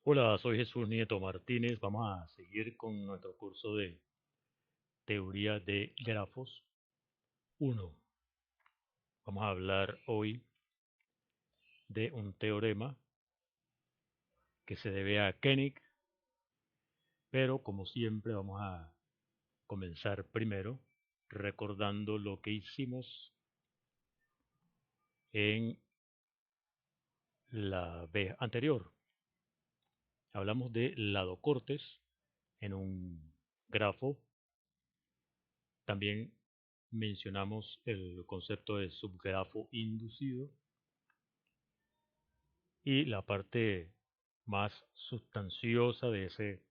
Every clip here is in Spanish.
Hola, soy Jesús Nieto Martínez. Vamos a seguir con nuestro curso de teoría de grafos 1. Vamos a hablar hoy de un teorema que se debe a Koenig, pero como siempre vamos a comenzar primero recordando lo que hicimos en la vez anterior. Hablamos de ladocortes en un grafo. También mencionamos el concepto de subgrafo inducido. Y la parte más sustanciosa de ese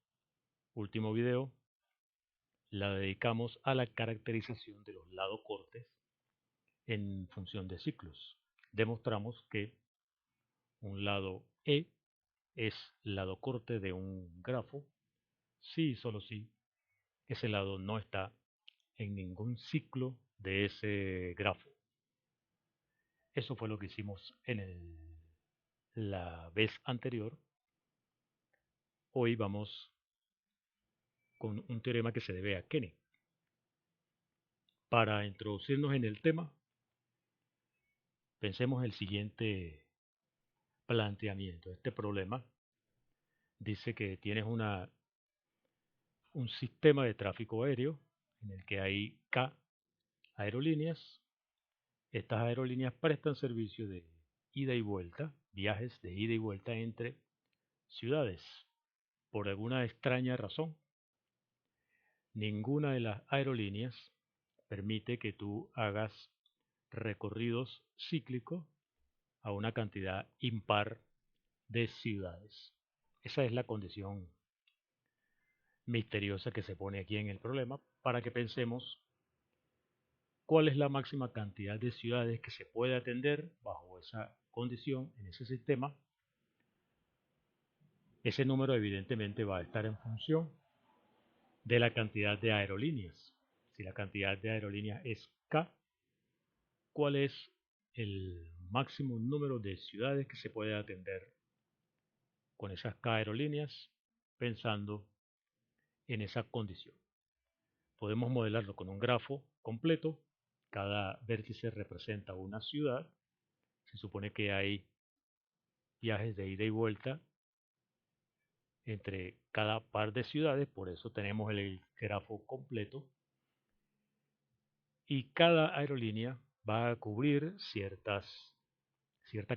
último video la dedicamos a la caracterización de los ladocortes en función de ciclos. Demostramos que un lado E es ladocorte de un grafo si y solo si ese lado no está en ningún ciclo de ese grafo. Eso fue lo que hicimos en la vez anterior. Hoy vamos con un teorema que se debe a Koenig. Para introducirnos en el tema, pensemos el siguiente planteamiento. Este problema dice que tienes un sistema de tráfico aéreo en el que hay K aerolíneas. Estas aerolíneas prestan servicio de ida y vuelta, viajes de ida y vuelta entre ciudades. Por alguna extraña razón, ninguna de las aerolíneas permite que tú hagas recorridos cíclicos a una cantidad impar de ciudades. Esa es la condición misteriosa que se pone aquí en el problema para que pensemos cuál es la máxima cantidad de ciudades que se puede atender bajo esa condición en ese sistema. Ese número evidentemente va a estar en función de la cantidad de aerolíneas. Si la cantidad de aerolíneas es K, ¿cuál es el máximo número de ciudades que se puede atender con esas K aerolíneas pensando en esa condición? Podemos modelarlo con un grafo completo. Cada vértice representa una ciudad. Se supone que hay viajes de ida y vuelta entre cada par de ciudades, por eso tenemos el grafo completo. Y cada aerolínea va a cubrir cierta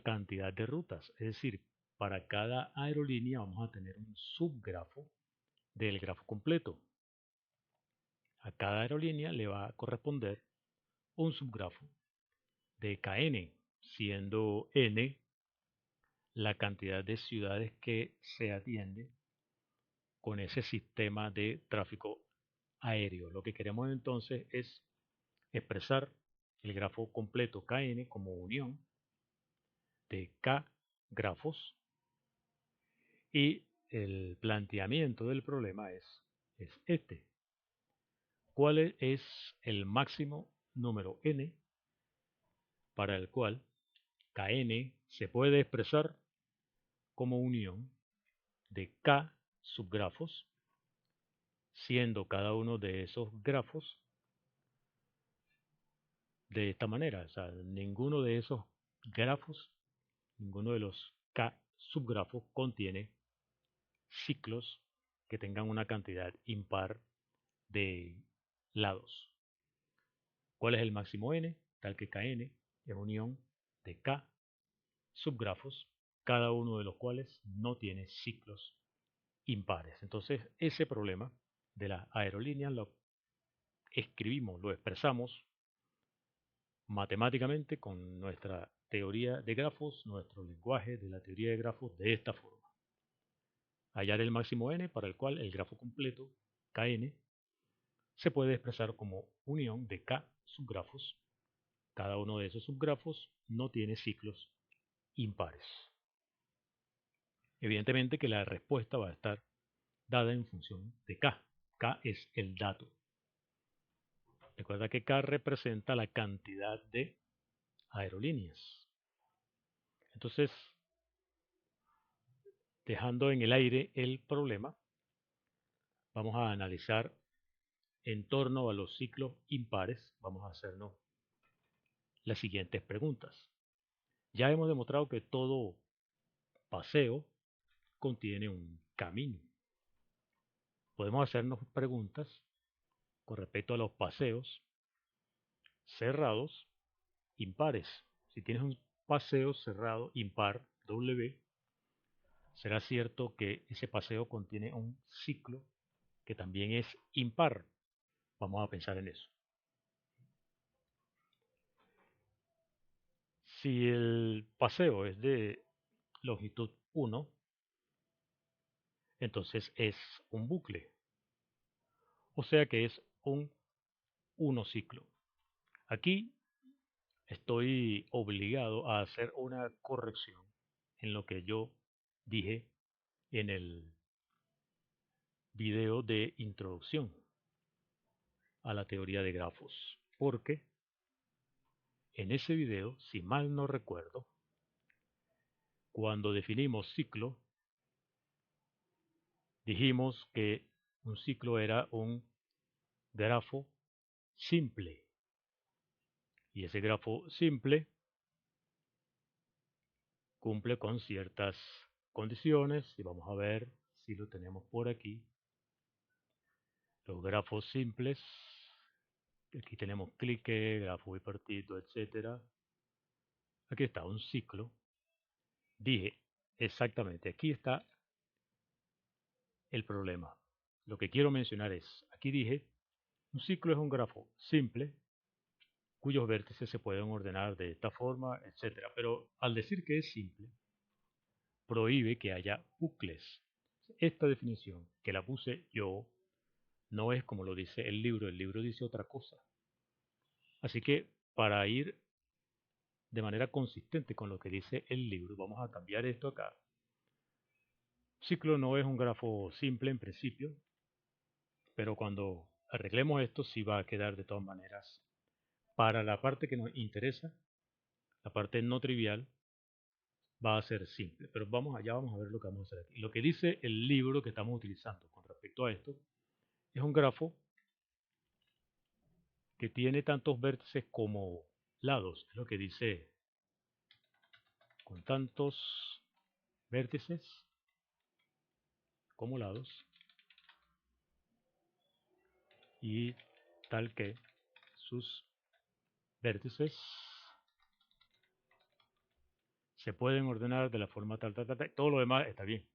cantidad de rutas. Es decir, para cada aerolínea vamos a tener un subgrafo del grafo completo. A cada aerolínea le va a corresponder un subgrafo de Kn, siendo n la cantidad de ciudades que se atiende con ese sistema de tráfico aéreo. Lo que queremos entonces es expresar el grafo completo Kn como unión de K grafos, y el planteamiento del problema es este. ¿Cuál es el máximo número n para el cual Kn se puede expresar como unión de K subgrafos, siendo cada uno de esos grafos de esta manera? O sea, ninguno de esos grafos, ninguno de los K subgrafos contiene ciclos que tengan una cantidad impar de lados. ¿Cuál es el máximo n? Tal que Kn es unión de K subgrafos, cada uno de los cuales no tiene ciclos impares. Entonces, ese problema de las aerolíneas lo escribimos, lo expresamos matemáticamente con nuestra teoría de grafos, nuestro lenguaje de la teoría de grafos de esta forma. Hallar el máximo n para el cual el grafo completo, Kn, se puede expresar como unión de K subgrafos. Cada uno de esos subgrafos no tiene ciclos impares. Evidentemente que la respuesta va a estar dada en función de K. K es el dato. Recuerda que K representa la cantidad de aerolíneas. Entonces, dejando en el aire el problema, vamos a analizar en torno a los ciclos impares, vamos a hacernos las siguientes preguntas. Ya hemos demostrado que todo paseo contiene un camino. Podemos hacernos preguntas con respecto a los paseos cerrados impares. Si tienes un paseo cerrado impar W, será cierto que ese paseo contiene un ciclo que también es impar. Vamos a pensar en eso. Si el paseo es de longitud 1, entonces es un bucle. O sea que es un 1 ciclo. Aquí estoy obligado a hacer una corrección en lo que yo dije en el video de introducción a la teoría de grafos. Porque en ese video, si mal no recuerdo, cuando definimos ciclo, dijimos que un ciclo era un grafo simple. Y ese grafo simple cumple con ciertas condiciones. Y vamos a ver si lo tenemos por aquí. Los grafos simples. Aquí tenemos clique, grafo bipartito, etcétera. Aquí está un ciclo. Dije exactamente, aquí está el problema. Lo que quiero mencionar es, aquí dije, un ciclo es un grafo simple cuyos vértices se pueden ordenar de esta forma, etcétera. Pero al decir que es simple, prohíbe que haya bucles. Esta definición, que la puse yo, no es como lo dice el libro dice otra cosa. Así que para ir de manera consistente con lo que dice el libro, vamos a cambiar esto acá. Ciclo no es un grafo simple en principio, pero cuando arreglemos esto sí va a quedar de todas maneras. Para la parte que nos interesa, la parte no trivial, va a ser simple. Pero allá vamos a ver lo que vamos a hacer aquí. Lo que dice el libro que estamos utilizando con respecto a esto es un grafo que tiene tantos vértices como lados. Es lo que dice, con tantos vértices como lados, y tal que sus vértices se pueden ordenar de la forma tal, tal, tal, tal. Todo lo demás está bien.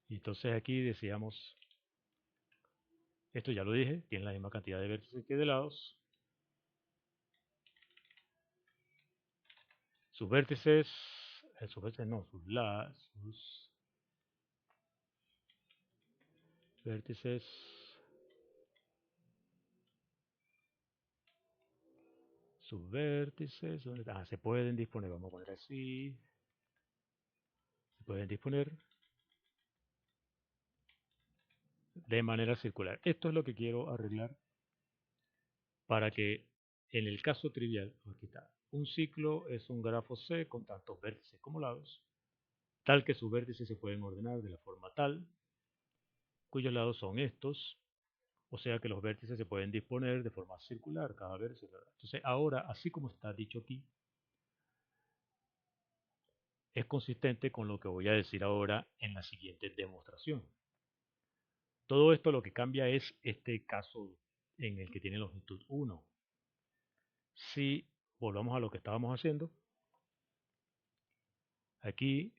Y entonces aquí decíamos, esto ya lo dije, tiene la misma cantidad de vértices que de lados. Sus vértices, sus vértices no, sus vértices sus vértices, se pueden disponer, vamos a poner así, se pueden disponer de manera circular. Esto es lo que quiero arreglar para que en el caso trivial, aquí está, un ciclo es un grafo C con tantos vértices como lados, tal que sus vértices se pueden ordenar de la forma tal, cuyos lados son estos, o sea que los vértices se pueden disponer de forma circular, cada vértice. Entonces ahora, así como está dicho aquí, es consistente con lo que voy a decir ahora en la siguiente demostración. Todo esto lo que cambia es este caso en el que tiene longitud 1. Si volvamos a lo que estábamos haciendo, aquí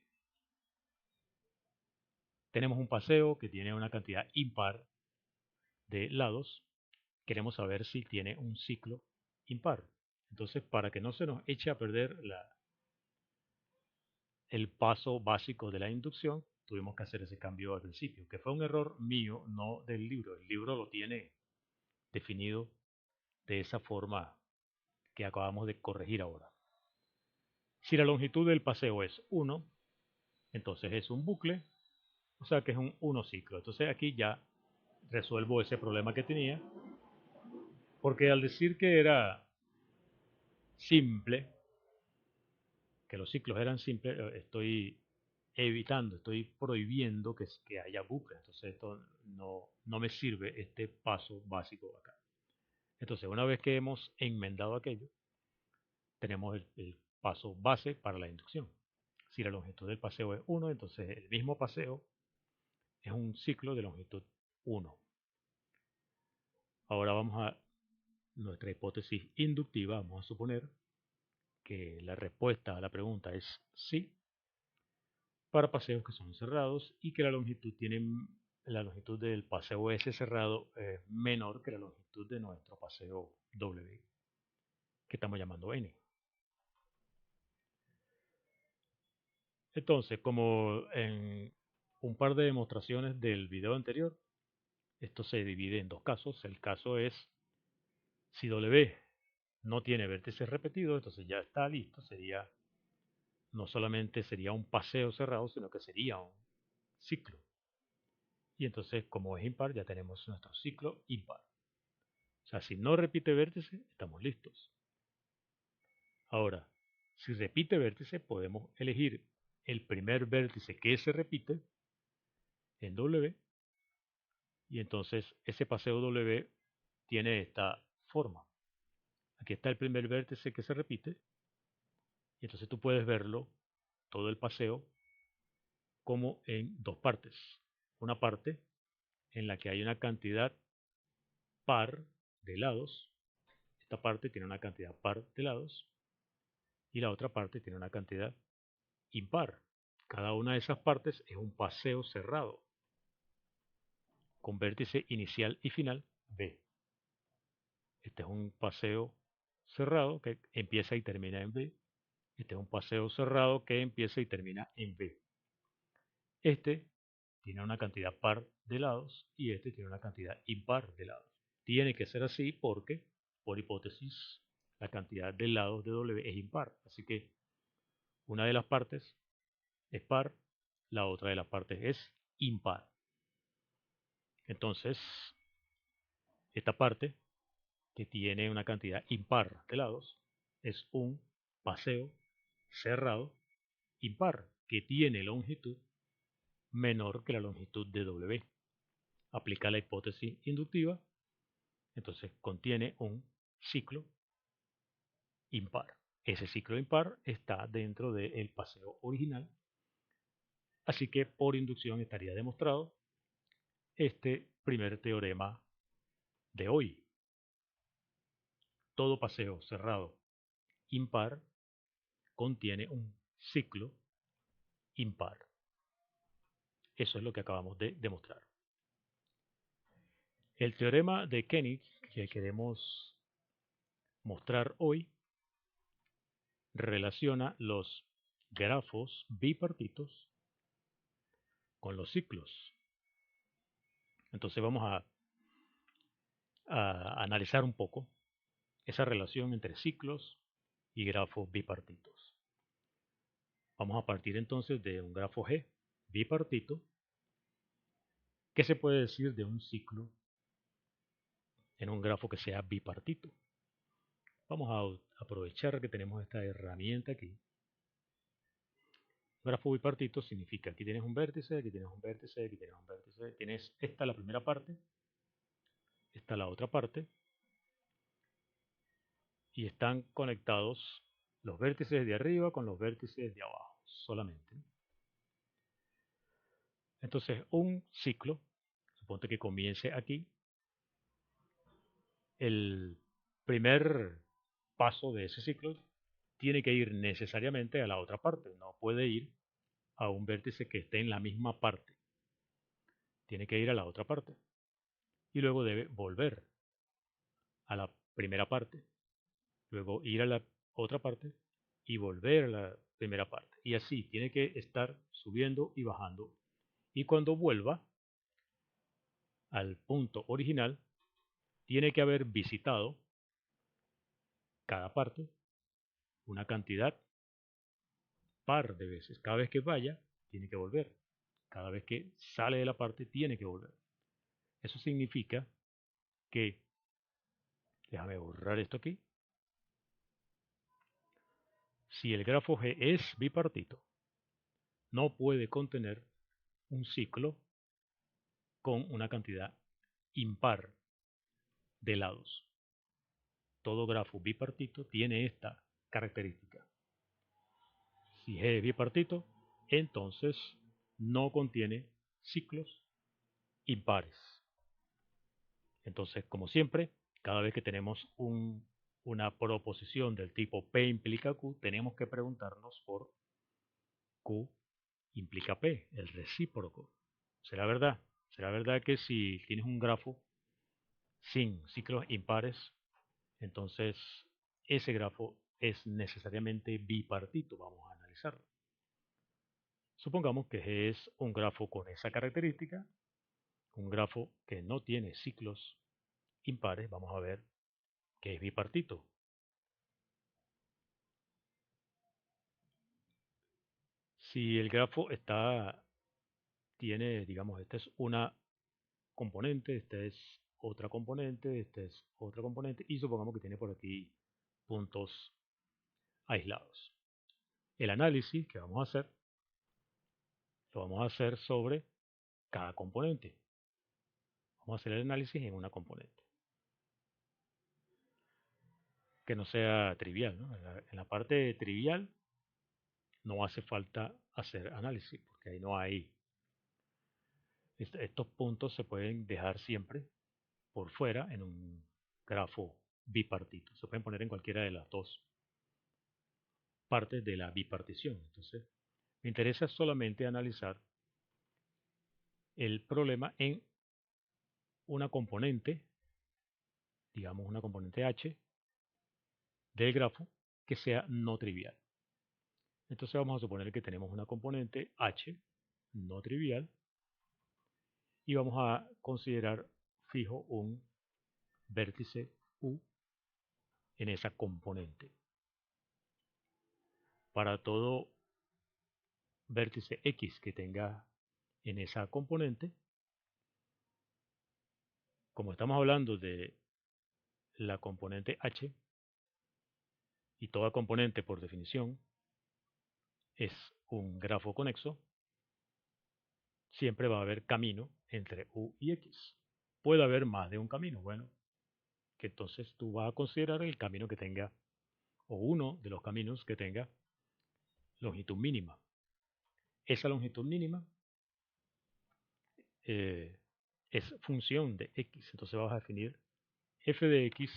tenemos un paseo que tiene una cantidad impar de lados. Queremos saber si tiene un ciclo impar. Entonces, para que no se nos eche a perder el paso básico de la inducción, tuvimos que hacer ese cambio al principio, que fue un error mío, no del libro. El libro lo tiene definido de esa forma que acabamos de corregir ahora. Si la longitud del paseo es 1, entonces es un bucle, o sea que es un 1 ciclo. Entonces aquí ya resuelvo ese problema que tenía, porque al decir que era simple, que los ciclos eran simples, estoy evitando, estoy prohibiendo que haya bucles. Entonces esto no me sirve este paso básico acá. Entonces una vez que hemos enmendado aquello, tenemos el paso base para la inducción. Si la longitud del paseo es 1, entonces el mismo paseo es un ciclo de longitud 1. Ahora vamos a nuestra hipótesis inductiva. Vamos a suponer que la respuesta a la pregunta es sí para paseos que son cerrados y que la longitud del paseo S cerrado es menor que la longitud de nuestro paseo W, que estamos llamando N. Entonces, como en un par de demostraciones del video anterior, esto se divide en dos casos. El caso es si W no tiene vértices repetidos, entonces ya está listo. No solamente sería un paseo cerrado, sino que sería un ciclo. Y entonces, como es impar, ya tenemos nuestro ciclo impar. O sea, si no repite vértice, estamos listos. Ahora, si repite vértice, podemos elegir el primer vértice que se repite en W, y entonces ese paseo W tiene esta forma. Aquí está el primer vértice que se repite, y entonces tú puedes verlo, todo el paseo, como en dos partes. Una parte en la que hay una cantidad par de lados, esta parte tiene una cantidad par de lados, y la otra parte tiene una cantidad impar. Cada una de esas partes es un paseo cerrado, con vértice inicial y final B. Este es un paseo cerrado que empieza y termina en B. Este es un paseo cerrado que empieza y termina en B. Este tiene una cantidad par de lados y este tiene una cantidad impar de lados. Tiene que ser así porque, por hipótesis, la cantidad de lados de W es impar. Así que una de las partes es par, la otra de las partes es impar. Entonces, esta parte, que tiene una cantidad impar de lados, es un paseo cerrado impar, que tiene longitud menor que la longitud de W. Aplica la hipótesis inductiva, entonces contiene un ciclo impar. Ese ciclo impar está dentro del paseo original, así que por inducción estaría demostrado este primer teorema de hoy. Todo paseo cerrado impar contiene un ciclo impar. Eso es lo que acabamos de demostrar. El teorema de Koenig que queremos mostrar hoy relaciona los grafos bipartitos con los ciclos. Entonces vamos a analizar un poco esa relación entre ciclos y grafos bipartitos. Vamos a partir entonces de un grafo G bipartito. ¿Qué se puede decir de un ciclo en un grafo que sea bipartito? Vamos a aprovechar que tenemos esta herramienta aquí. Grafo bipartito significa aquí tienes un vértice, aquí tienes un vértice, aquí tienes un vértice. Tienes esta la primera parte, esta la otra parte, y están conectados los vértices de arriba con los vértices de abajo, solamente. Entonces, un ciclo, suponte que comience aquí, el primer paso de ese ciclo tiene que ir necesariamente a la otra parte, no puede ir a un vértice que esté en la misma parte, tiene que ir a la otra parte y luego debe volver a la primera parte, luego ir a la otra parte y volver a la primera parte. Y así tiene que estar subiendo y bajando. Y cuando vuelva al punto original, tiene que haber visitado cada parte una cantidad par de veces. Cada vez que vaya, tiene que volver. Cada vez que sale de la parte, tiene que volver. Eso significa que, déjame borrar esto aquí, si el grafo G es bipartito, no puede contener un ciclo con una cantidad impar de lados. Todo grafo bipartito tiene esta característica. Si G es bipartito, entonces no contiene ciclos impares. Entonces, como siempre, cada vez que tenemos una proposición del tipo P implica Q, tenemos que preguntarnos por Q implica P, el recíproco. ¿Será verdad? ¿Será verdad que si tienes un grafo sin ciclos impares, entonces ese grafo es necesariamente bipartito? Vamos a analizarlo. Supongamos que es un grafo con esa característica, un grafo que no tiene ciclos impares. Vamos a ver que es bipartito. Si el grafo tiene, digamos, esta es una componente, esta es otra componente, esta es otra componente, y supongamos que tiene por aquí puntos aislados. El análisis que vamos a hacer, lo vamos a hacer sobre cada componente. Vamos a hacer el análisis en una componente. Que no sea trivial, ¿no? En la parte trivial no hace falta hacer análisis, porque ahí no hay. Estos puntos se pueden dejar siempre por fuera en un grafo bipartito. Se pueden poner en cualquiera de las dos partes de la bipartición. Entonces, me interesa solamente analizar el problema en una componente, digamos una componente H del grafo que sea no trivial. Entonces vamos a suponer que tenemos una componente H no trivial y vamos a considerar fijo un vértice U en esa componente. Para todo vértice X que tenga en esa componente, como estamos hablando de la componente H, y toda componente por definición es un grafo conexo, siempre va a haber camino entre U y X. Puede haber más de un camino. Bueno, que entonces tú vas a considerar el camino que tenga, o uno de los caminos que tenga longitud mínima. Esa longitud mínima es función de X. Entonces vas a definir f de X,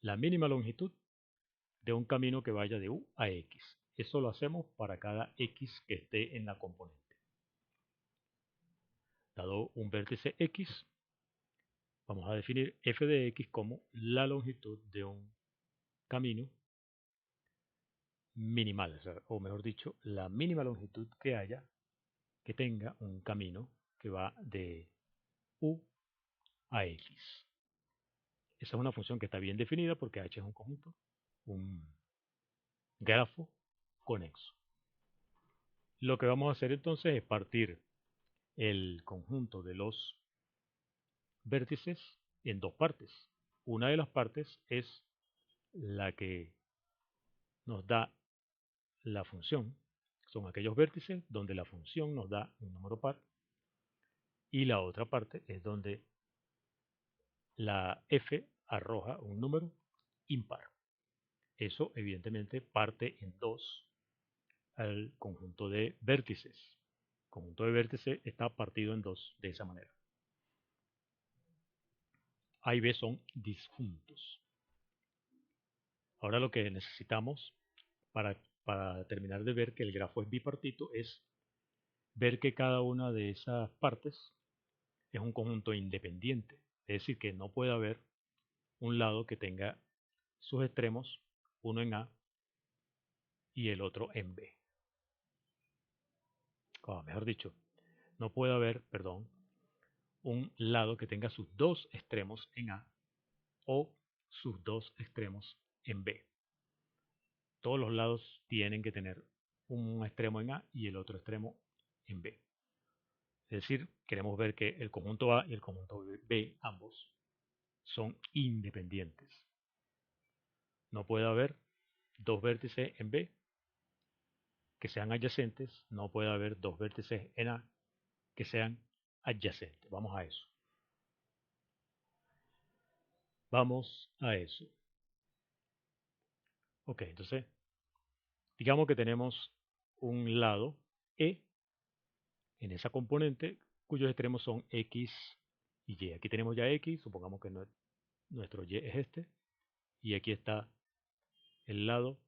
la mínima longitud de un camino que vaya de U a X. Eso lo hacemos para cada X que esté en la componente. Dado un vértice X, vamos a definir f de X como la longitud de un camino minimal, o mejor dicho, la mínima longitud que haya que tenga un camino que va de U a X. Esa es una función que está bien definida porque H es un conjunto, un grafo conexo. Lo que vamos a hacer entonces es partir el conjunto de los vértices en dos partes. Una de las partes es la que nos da la función. Son aquellos vértices donde la función nos da un número par. Y la otra parte es donde la f arroja un número impar. Eso evidentemente parte en dos al conjunto de vértices. El conjunto de vértices está partido en dos de esa manera. A y B son disjuntos. Ahora lo que necesitamos para terminar de ver que el grafo es bipartito es ver que cada una de esas partes es un conjunto independiente. Es decir, que no puede haber un lado que tenga sus extremos, uno en A y el otro en B. Mejor dicho, no puede haber, perdón, un lado que tenga sus dos extremos en A o sus dos extremos en B. Todos los lados tienen que tener un extremo en A y el otro extremo en B. Es decir, queremos ver que el conjunto A y el conjunto B, ambos, son independientes. No puede haber dos vértices en B que sean adyacentes, no puede haber dos vértices en A que sean adyacentes. Vamos a eso. Vamos a eso. Ok, entonces, digamos que tenemos un lado E en esa componente cuyos extremos son X y Y. Aquí tenemos ya X, supongamos que nuestro Y es este, y aquí está el lado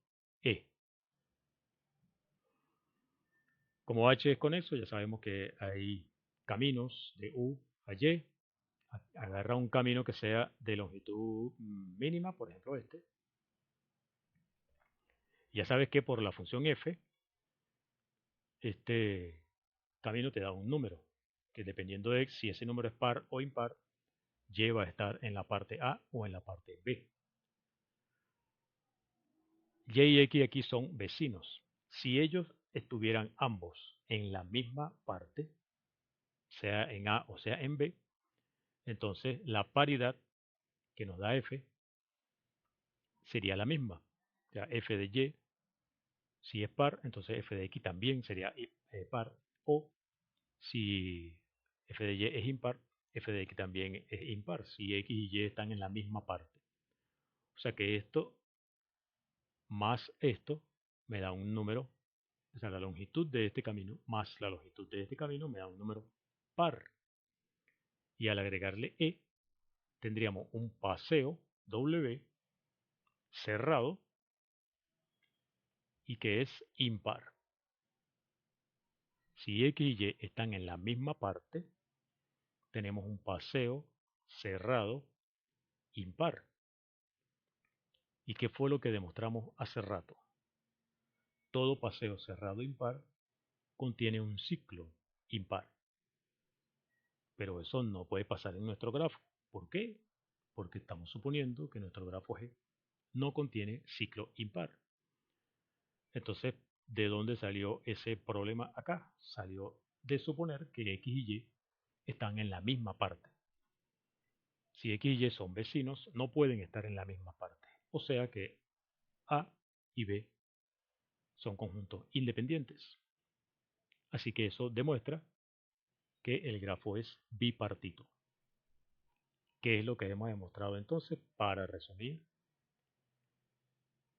E. Como H es conexo, ya sabemos que hay caminos de U a Y. Agarra un camino que sea de longitud mínima, por ejemplo este. Ya sabes que por la función f, este camino te da un número, que dependiendo de si ese número es par o impar, y va a estar en la parte A o en la parte B. Y y X aquí son vecinos. Si ellos estuvieran ambos en la misma parte, sea en A o sea en B, entonces la paridad que nos da f sería la misma. O sea, f de y, si es par, entonces f de x también sería par. O si f de y es impar, f de x también es impar, si x y y están en la misma parte. O sea que esto más esto me da un número, o sea, la longitud de este camino más la longitud de este camino me da un número par. Y al agregarle e, tendríamos un paseo W cerrado y que es impar. Si x y y están en la misma parte, tenemos un paseo cerrado impar. ¿Y qué fue lo que demostramos hace rato? Todo paseo cerrado impar contiene un ciclo impar. Pero eso no puede pasar en nuestro grafo. ¿Por qué? Porque estamos suponiendo que nuestro grafo G no contiene ciclo impar. Entonces, ¿de dónde salió ese problema acá? Salió de suponer que X y Y están en la misma parte. Si X y Y son vecinos, no pueden estar en la misma parte. O sea que A y B son conjuntos independientes. Así que eso demuestra que el grafo es bipartito. ¿Qué es lo que hemos demostrado entonces? Para resumir,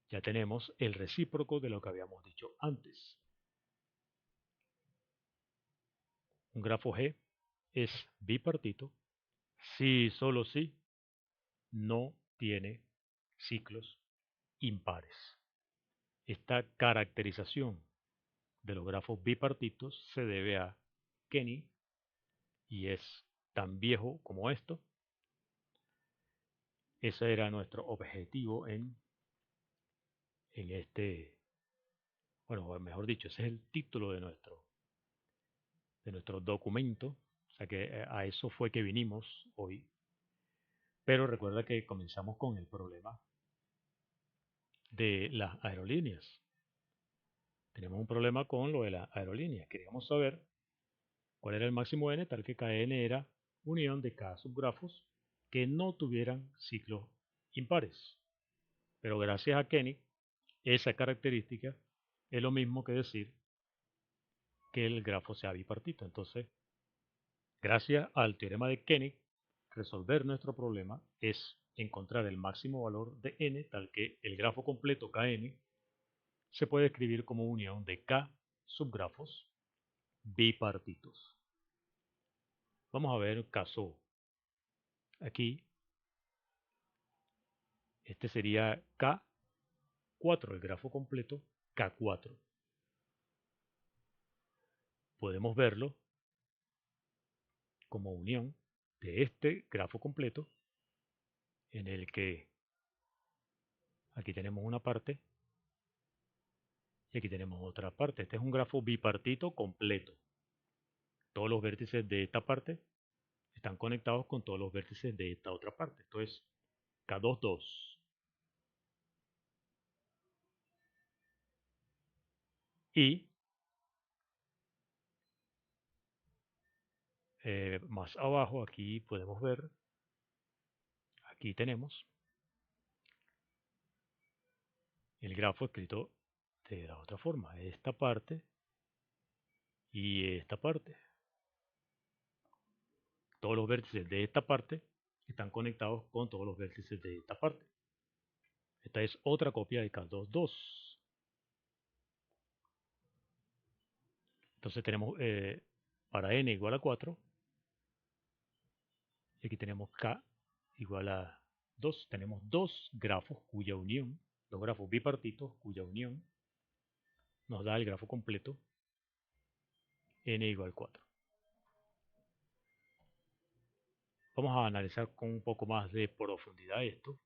ya tenemos el recíproco de lo que habíamos dicho antes. Un grafo G es bipartito si y solo si no tiene ciclos impares. Esta caracterización de los grafos bipartitos se debe a Kenny y es tan viejo como esto. Ese era nuestro objetivo en este, bueno, mejor dicho, ese es el título de nuestro documento. O sea que a eso fue que vinimos hoy. Pero recuerda que comenzamos con el problema de las aerolíneas. Tenemos un problema con lo de las aerolíneas. Queríamos saber cuál era el máximo n, tal que Kn era unión de cada subgrafos que no tuvieran ciclos impares. Pero gracias a Kenny, esa característica es lo mismo que decir que el grafo sea bipartito. Entonces, gracias al teorema de Kenny, resolver nuestro problema es encontrar el máximo valor de n, tal que el grafo completo Kn se puede escribir como unión de k subgrafos bipartitos. Vamos a ver un caso aquí. Este sería K4, el grafo completo K4. Podemos verlo como unión de este grafo completo en el que aquí tenemos una parte y aquí tenemos otra parte. Este es un grafo bipartito completo. Todos los vértices de esta parte están conectados con todos los vértices de esta otra parte. Esto es K2, 2. Y más abajo aquí podemos ver, aquí tenemos el grafo escrito de la otra forma, esta parte y esta parte. Todos los vértices de esta parte están conectados con todos los vértices de esta parte. Esta es otra copia de K2,2. Entonces tenemos para n igual a 4, y aquí tenemos K igual a 2. Tenemos dos grafos cuya unión, dos grafos bipartitos cuya unión nos da el grafo completo n igual a 4. Vamos a analizar con un poco más de profundidad esto.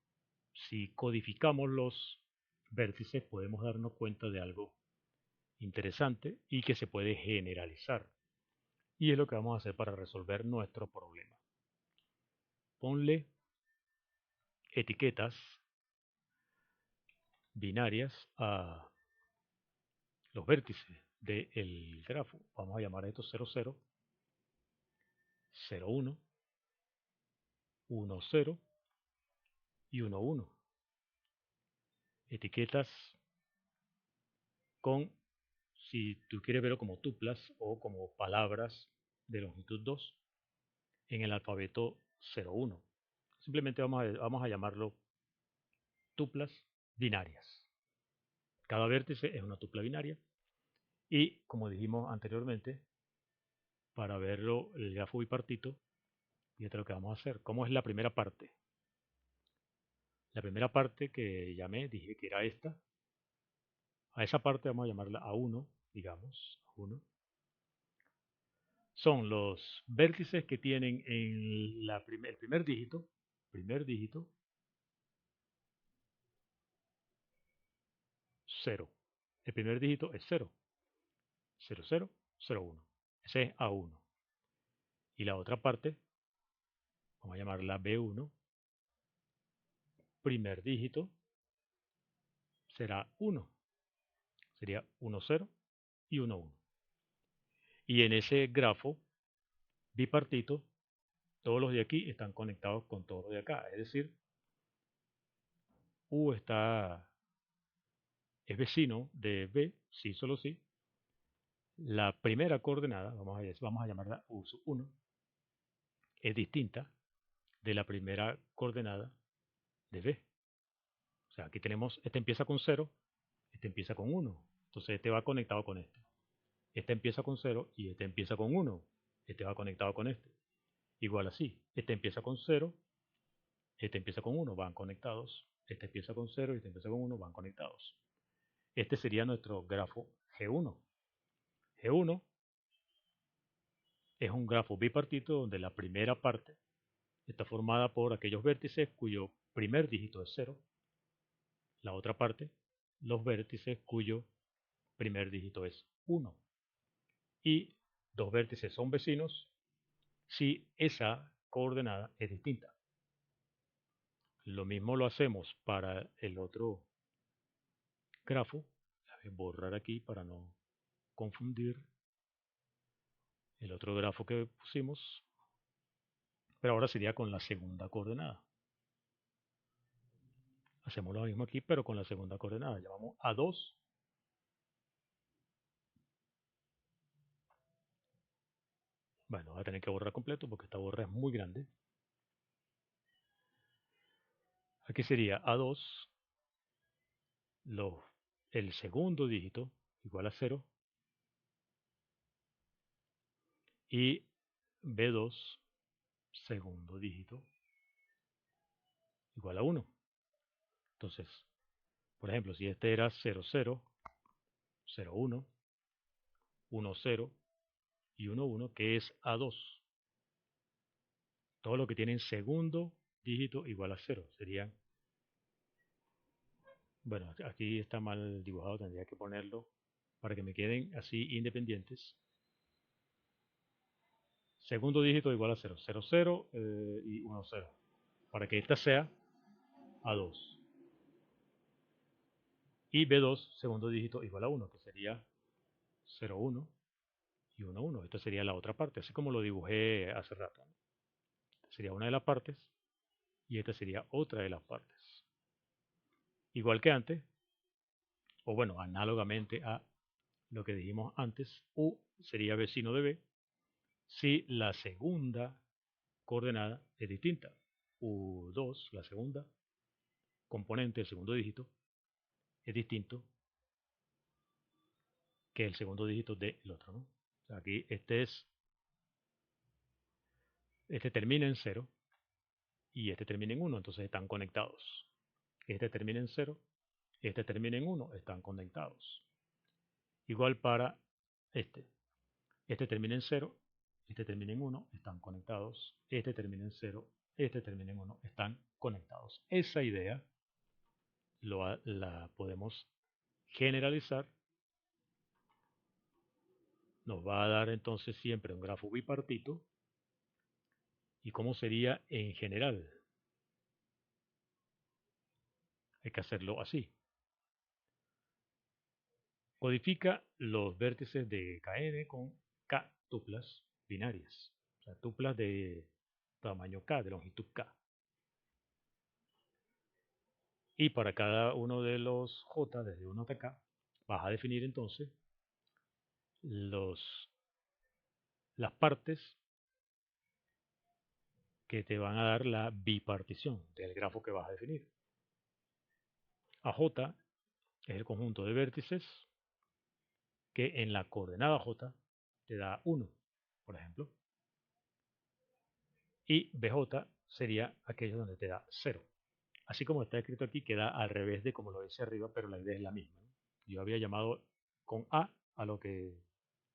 Si codificamos los vértices podemos darnos cuenta de algo interesante y que se puede generalizar. Y es lo que vamos a hacer para resolver nuestro problema. Ponle etiquetas binarias a los vértices del grafo. Vamos a llamar a estos 0, 0, 0, 1, 1, 0 y 1, 1. Etiquetas con, si tú quieres verlo como tuplas o como palabras de longitud 2 en el alfabeto 0, 1. Simplemente vamos a llamarlo tuplas binarias. Cada vértice es una tupla binaria y, como dijimos anteriormente, para verlo el grafo bipartito, fíjate lo que vamos a hacer. ¿Cómo es la primera parte? La primera parte que llamé, dije que era esta. A esa parte vamos a llamarla A1, digamos, A1. Son los vértices que tienen en el primer dígito, 0. El primer dígito es 0. 0, 0, 0, 1. Ese es A1. Y la otra parte, vamos a llamarla B1, primer dígito será 1. Sería 1, 0 y 1, 1. Y en ese grafo bipartito, todos los de aquí están conectados con todos los de acá. Es decir, U es vecino de B, sí, solo sí. La primera coordenada, vamos a llamarla U1, es distinta de la primera coordenada de B. O sea, aquí tenemos, este empieza con 0, este empieza con 1. Entonces este va conectado con este. Este empieza con 0 y este empieza con 1. Este va conectado con este. Igual así, este empieza con 0, este empieza con 1, van conectados. Este empieza con 0 y este empieza con 1, van conectados. Este sería nuestro grafo G1. G1 es un grafo bipartito donde la primera parte está formada por aquellos vértices cuyo primer dígito es 0. La otra parte, los vértices cuyo primer dígito es 1. Y dos vértices son vecinos si esa coordenada es distinta. Lo mismo lo hacemos para el otro grafo. Voy a borrar aquí para no confundir el otro grafo que pusimos. Pero ahora sería con la segunda coordenada. Hacemos lo mismo aquí, pero con la segunda coordenada. Llamamos A2. Bueno, voy a tener que borrar completo porque esta borra es muy grande. Aquí sería A2, el segundo dígito igual a 0 y B2, segundo dígito igual a 1. Entonces, por ejemplo, si este era 0, 0, 0, 1, 1, 0 y 1, 1, que es A2. Todo lo que tienen segundo dígito igual a 0 serían, bueno, aquí está mal dibujado, tendría que ponerlo para que me queden así independientes. Segundo dígito igual a 0, 0, 0 y 1, 0, para que esta sea A2. Y B2, segundo dígito igual a 1, que sería 0, 1 y 1, 1. Esta sería la otra parte, así como lo dibujé hace rato. Esta sería una de las partes y esta sería otra de las partes. Igual que antes, o bueno, análogamente a lo que dijimos antes, U sería vecino de B si la segunda coordenada es distinta. U2, la segunda componente, el segundo dígito, es distinto que el segundo dígito del otro, ¿no? O sea, aquí este termina en 0 y este termina en 1, entonces están conectados. Este termina en 0, este termina en 1, están conectados. Igual para este. Este termina en 0, este termina en 1, están conectados. Este termina en 0, este termina en 1, están conectados. Esa idea la podemos generalizar. Nos va a dar entonces siempre un grafo bipartito. ¿Y cómo sería en general? Hay que hacerlo así. Codifica los vértices de Kn con K tuplas binarias. O sea, tuplas de tamaño K, de longitud K. Y para cada uno de los J, desde 1 hasta K, vas a definir entonces las partes que te van a dar la bipartición del grafo que vas a definir. AJ es el conjunto de vértices que en la coordenada J te da 1, por ejemplo. Y BJ sería aquello donde te da 0. Así como está escrito aquí, queda al revés de como lo dice arriba, pero la idea es la misma, ¿no? Yo había llamado con a lo que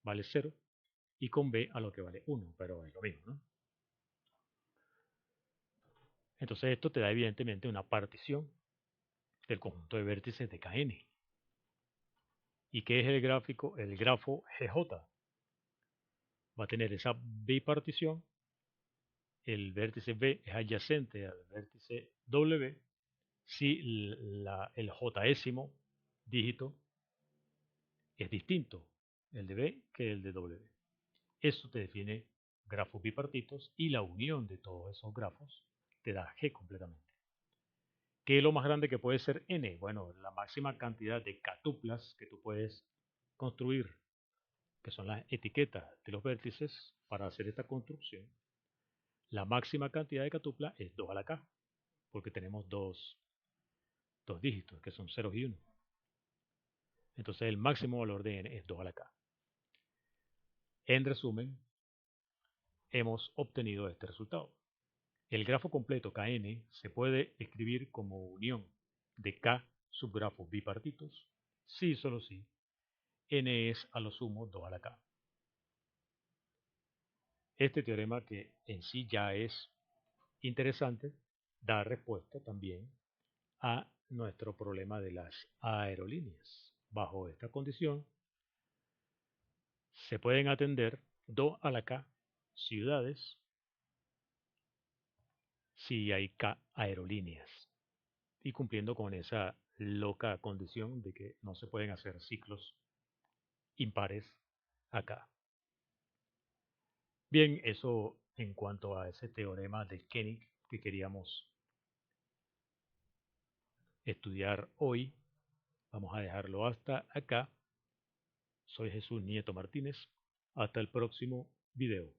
vale 0 y con B a lo que vale 1, pero es lo mismo, ¿no? Entonces esto te da evidentemente una partición del conjunto de vértices de Kn. ¿Y qué es el gráfico? El grafo GJ va a tener esa bipartición. El vértice B es adyacente al vértice W si el jésimo dígito es distinto, el de B que el de W. Eso te define grafos bipartitos y la unión de todos esos grafos te da G completamente. ¿Qué es lo más grande que puede ser N? Bueno, la máxima cantidad de catuplas que tú puedes construir, que son las etiquetas de los vértices para hacer esta construcción. La máxima cantidad de catuplas es 2 a la K, porque tenemos dos dígitos, que son 0 y 1. Entonces el máximo valor de N es 2 a la K. En resumen, hemos obtenido este resultado. El grafo completo Kn se puede escribir como unión de K subgrafos bipartitos, si y solo si N es a lo sumo 2 a la K. Este teorema, que en sí ya es interesante, da respuesta también a nuestro problema de las aerolíneas. Bajo esta condición, se pueden atender 2 a la K ciudades si hay K aerolíneas y cumpliendo con esa loca condición de que no se pueden hacer ciclos impares acá. Bien, eso en cuanto a ese teorema de Koenig que queríamos estudiar hoy. Vamos a dejarlo hasta acá. Soy Jesús Nieto Martínez. Hasta el próximo video.